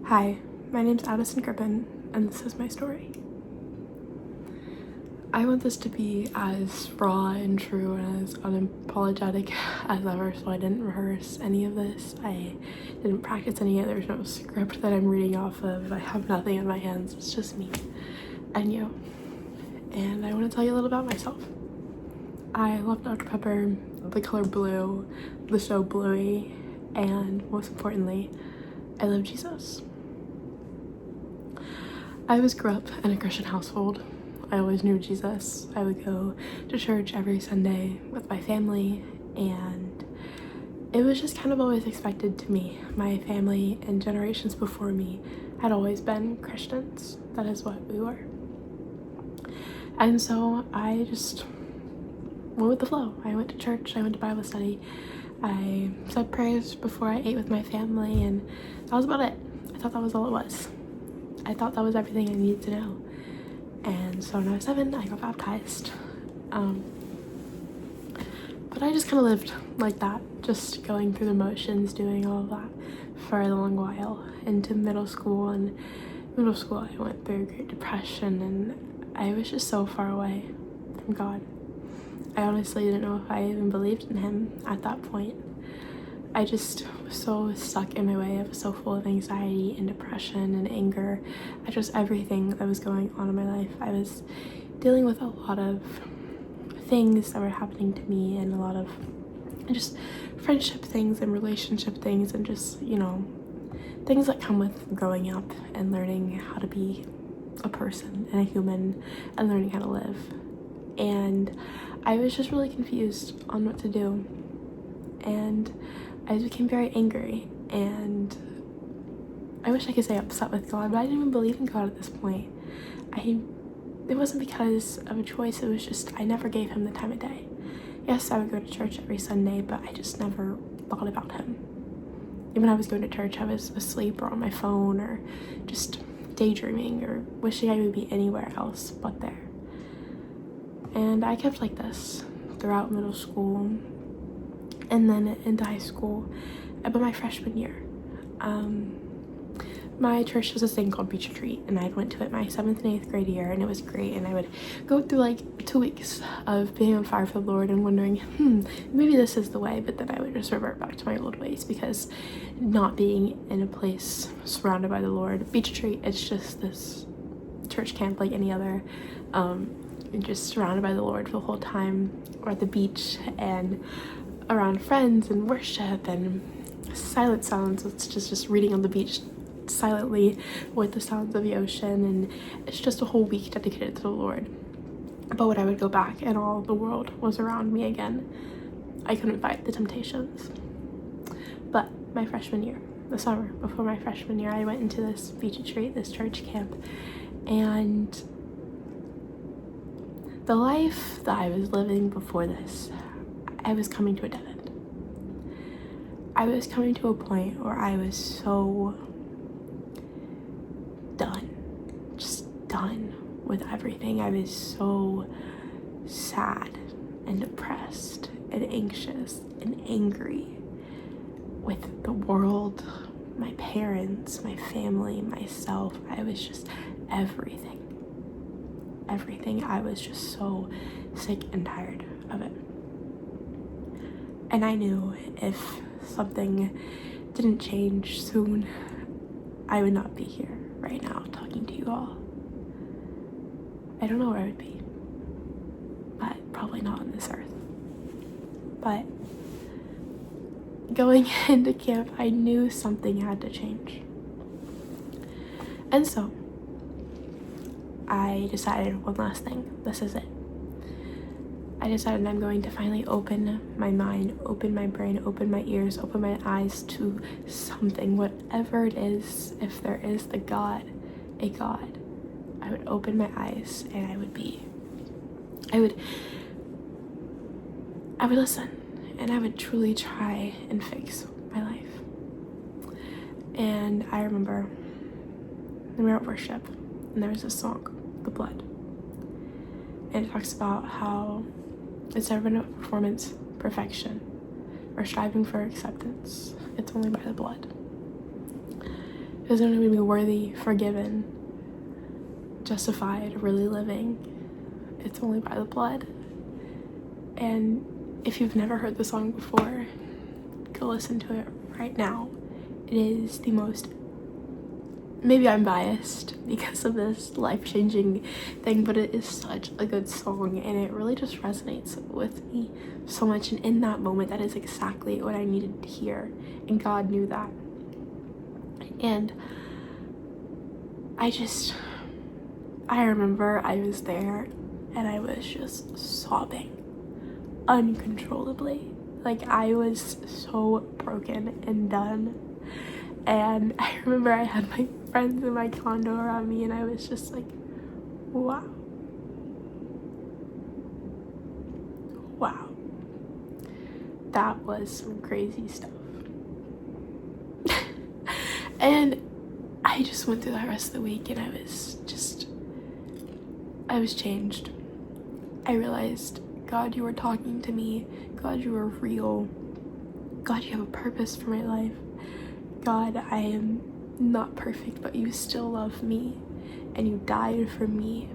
Hi, my name's Addison Griffin, and this is my story. I want this to be as raw and true and as unapologetic as ever, so I didn't rehearse any of this. I didn't practice any of it. There's no script that I'm reading off of. I have nothing in my hands. It's just me and you. And I want to tell you a little about myself. I love Dr. Pepper, the color blue, the show Bluey, and most importantly, I love Jesus. I grew up in a Christian household. I always knew Jesus. I would go to church every Sunday with my family, and it was just kind of always expected to me. My family and generations before me had always been Christians. That is what we were. And so I just went with the flow. I went to church, I went to Bible study, I said prayers before I ate with my family, and that was about it. I thought that was all it was. I thought that was everything I needed to know. And so when I was 7, I got baptized. But I just kind of lived like that, just going through the motions, doing all of that for a long while into middle school. And middle school, I went through Great Depression, and I was just so far away from God. I honestly didn't know if I even believed in him at that point. I just was so stuck in my way. I was so full of anxiety and depression and anger at just everything that was going on in my life. I was dealing with a lot of things that were happening to me, and a lot of just friendship things and relationship things, and just, things that come with growing up and learning how to be a person and a human and learning how to live. And I was just really confused on what to do. And I became very angry, and I wish I could say upset with God, but I didn't even believe in God at this point. It wasn't because of a choice, it was just I never gave him the time of day. Yes, I would go to church every Sunday, but I just never thought about him. Even when I was going to church, I was asleep or on my phone or just daydreaming or wishing I would be anywhere else but there. And I kept like this throughout middle school, and then into high school. But my freshman year, my church does this thing called Beach Retreat, and I went to it my 7th and 8th grade year, and it was great. And I would go through like 2 weeks of being on fire for the Lord and wondering, maybe this is the way, but then I would just revert back to my old ways, because not being in a place surrounded by the Lord. Beach Retreat, it's just this church camp like any other, just surrounded by the Lord for the whole time. We're at the beach and around friends and worship and silent sounds. It's just reading on the beach silently with the sounds of the ocean, and it's just a whole week dedicated to the Lord. But when I would go back and all the world was around me again, I couldn't fight the temptations. But my freshman year, the summer before my freshman year, I went into this beach retreat, this church camp, and the life that I was living before this, I was coming to a dead end. I was coming to a point where I was so done with everything. I was so sad and depressed and anxious and angry with the world, my parents, my family, myself. I was just everything. I was just so sick and tired of it. And I knew if something didn't change soon, I would not be here right now talking to you all. I don't know where I would be, but probably not on this earth. But going into camp, I knew something had to change. And so I decided one last thing. This is it. I decided I'm going to finally open my mind, open my brain, open my ears, open my eyes to something, whatever it is. If there is a God, I would open my eyes and I would listen, and I would truly try and fix my life. And I remember we were at worship, and there was this song, The Blood. And it talks about how it's never been a performance perfection or striving for acceptance. It's only by the blood. doesn't mean to be worthy, forgiven, justified, really living. It's only by the blood. And if you've never heard the song before, go listen to it right now. It is the most, maybe I'm biased because of this life-changing thing, but it is such a good song, and it really just resonates with me so much. And in that moment, that is exactly what I needed to hear, and God knew that. And I remember I was there and I was just sobbing uncontrollably. Like, I was so broken and done. And I remember I had my friends in my condo around me, and I was just like, wow. Wow. That was some crazy stuff. And I just went through that rest of the week, and I was changed. I realized, God, you were talking to me. God, you are real. God, you have a purpose for my life. God, I am not perfect, but you still love me, and you died for me.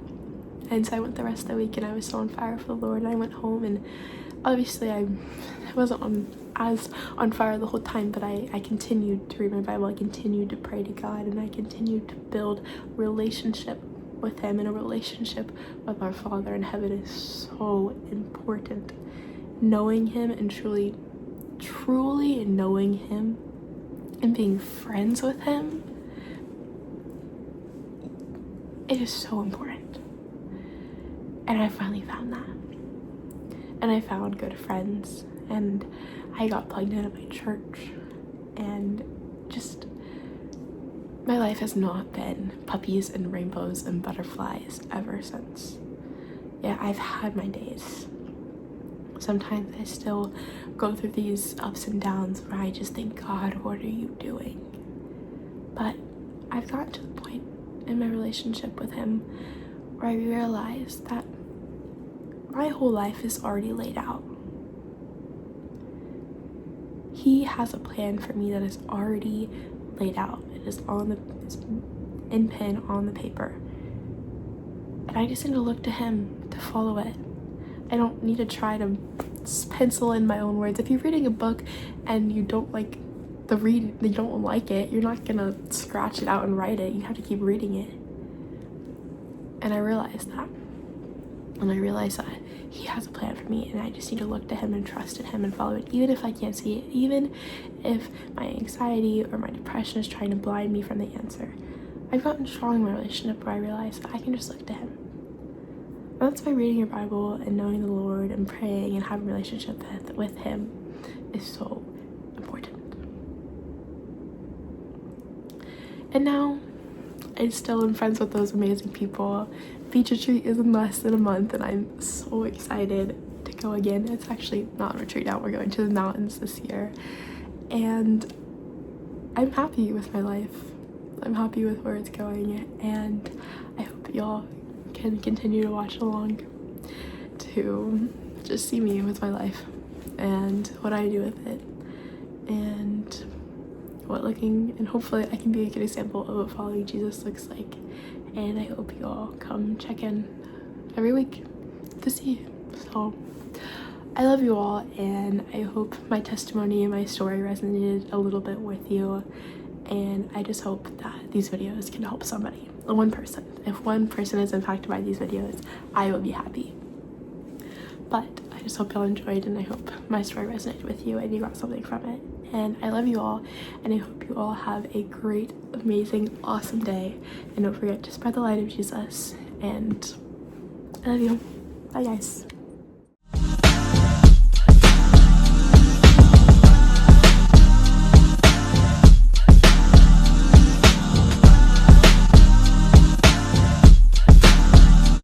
And so I went the rest of the week, and I was so on fire for the Lord. And I went home, and obviously I wasn't as on fire the whole time, but I continued to read my Bible. I continued to pray to God, and I continued to build relationship with him. And a relationship with our Father in heaven is so important. Knowing him and truly knowing him and being friends with him, it is so important. And I finally found that. And I found good friends, and I got plugged in at my church, and just my life has not been puppies and rainbows and butterflies ever since. Yeah, I've had my days. Sometimes I still go through these ups and downs where I just think, God, what are you doing? But I've gotten to the point in my relationship with him where I realized that my whole life is already laid out. He has a plan for me that is already laid out. It is it's in pen on the paper. And I just need to look to him to follow it. I don't need to try to pencil in my own words. If you're reading a book and you don't like you don't like it, you're not gonna scratch it out and write it. You have to keep reading it. And I realized that. And I realized that he has a plan for me, and I just need to look to him and trust in him and follow it, even if I can't see it, even if my anxiety or my depression is trying to blind me from the answer. I've gotten strong in my relationship where I realize that I can just look to him. And that's why reading your Bible and knowing the Lord and praying and having a relationship with him is so important. And now I still am friends with those amazing people. Beach retreat is in less than a month, and I'm so excited to go again. It's actually not a retreat now, we're going to the mountains this year, and I'm happy with my life. I'm happy with where it's going, and I hope y'all can continue to watch along to just see me with my life and what I do with it, and and hopefully I can be a good example of what following Jesus looks like. And I hope you all come check in every week to see. So I love you all, and I hope my testimony and my story resonated a little bit with you, and I just hope that these videos can help somebody, one person. If one person is impacted by these videos, I will be happy. But I just hope y'all enjoyed, and I hope my story resonated with you and you got something from it. And I love you all, and I hope you all have a great, amazing, awesome day. And don't forget to spread the light of Jesus. And I love you. Bye, guys.